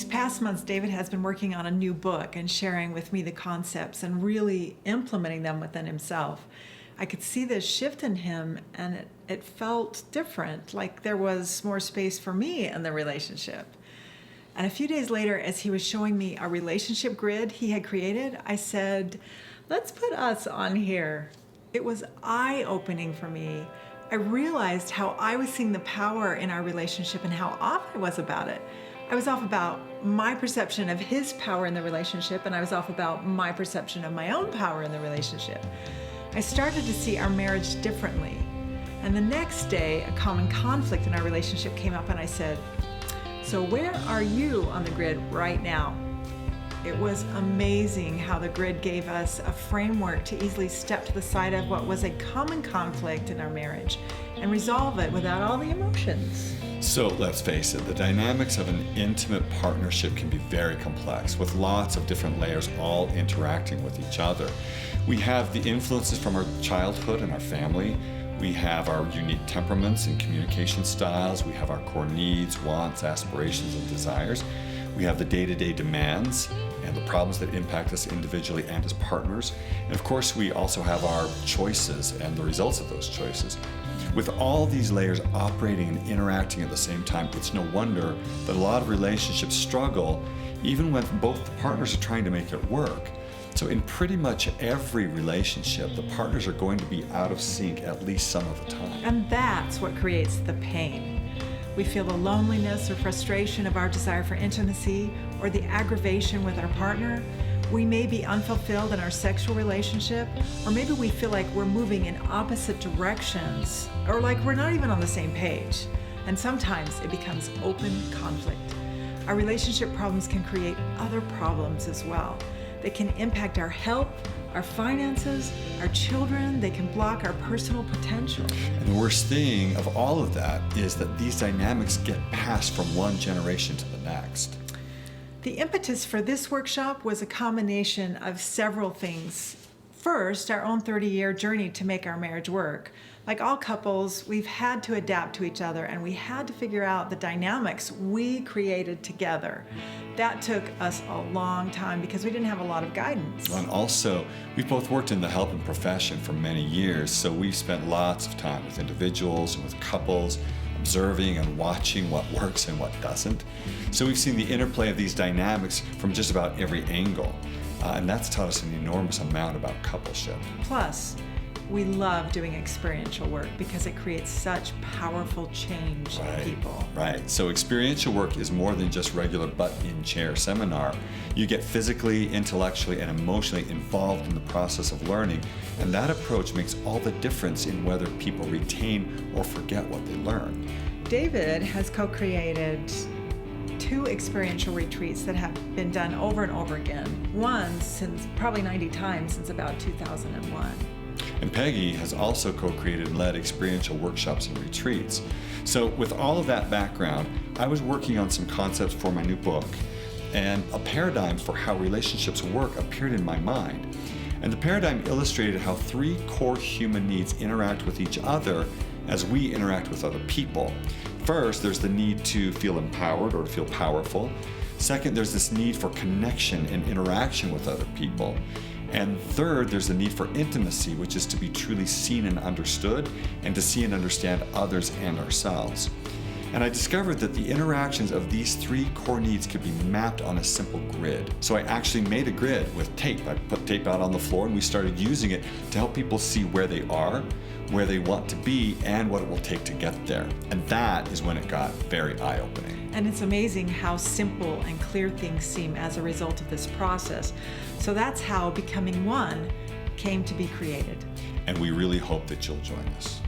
these past months, David has been working on a new book and sharing with me the concepts and really implementing them within himself. I could see this shift in him, and it felt different, like there was more space for me in the relationship. And a few days later, as he was showing me a relationship grid he had created, I said, let's put us on here. It was eye-opening for me. I realized how I was seeing the power in our relationship and how off I was about it. I was off about my perception of his power in the relationship, and I was off about my perception of my own power in the relationship. I started to see our marriage differently. And the next day, a common conflict in our relationship came up, and I said, so where are you on the grid right now? It was amazing how the grid gave us a framework to easily step to the side of what was a common conflict in our marriage and resolve it without all the emotions. So let's face it, the dynamics of an intimate partnership can be very complex, with lots of different layers all interacting with each other. We have the influences from our childhood and our family. We have our unique temperaments and communication styles. We have our core needs, wants, aspirations, and desires. We have the day-to-day demands and the problems that impact us individually and as partners. And of course, we also have our choices and the results of those choices. With all these layers operating and interacting at the same time, it's no wonder that a lot of relationships struggle, even when both the partners are trying to make it work. So in pretty much every relationship, the partners are going to be out of sync at least some of the time. And that's what creates the pain. We feel the loneliness or frustration of our desire for intimacy or the aggravation with our partner. We may be unfulfilled in our sexual relationship, or maybe we feel like we're moving in opposite directions, or like we're not even on the same page. And sometimes it becomes open conflict. Our relationship problems can create other problems as well. They can impact our health, our finances, our children. They can block our personal potential. And the worst thing of all of that is that these dynamics get passed from one generation to the next. The impetus for this workshop was a combination of several things. First, our own 30-year journey to make our marriage work. Like all couples, we've had to adapt to each other, and we had to figure out the dynamics we created together. That took us a long time because we didn't have a lot of guidance. And also, we've both worked in the helping profession for many years, so we've spent lots of time with individuals and with couples, observing and watching what works and what doesn't. So we've seen the interplay of these dynamics from just about every angle. And that's taught us an enormous amount about coupleship. Plus, we love doing experiential work because it creates such powerful change in people. Right. So experiential work is more than just regular butt-in-chair seminar. You get physically, intellectually, and emotionally involved in the process of learning. And that approach makes all the difference in whether people retain or forget what they learn. David has co-created 2 experiential retreats that have been done over and over again. One since probably 90 times since about 2001. And Peggy has also co-created and led experiential workshops and retreats. So with all of that background, I was working on some concepts for my new book, and a paradigm for how relationships work appeared in my mind. And the paradigm illustrated how 3 core human needs interact with each other as we interact with other people. First, there's the need to feel empowered or to feel powerful. Second, there's this need for connection and interaction with other people. And third, there's the need for intimacy, which is to be truly seen and understood, and to see and understand others and ourselves. And I discovered that the interactions of these 3 core needs could be mapped on a simple grid. So I actually made a grid with tape. I put tape out on the floor, and we started using it to help people see where they are, where they want to be, and what it will take to get there. And that is when it got very eye-opening. And it's amazing how simple and clear things seem as a result of this process. So that's how Becoming One came to be created. And we really hope that you'll join us.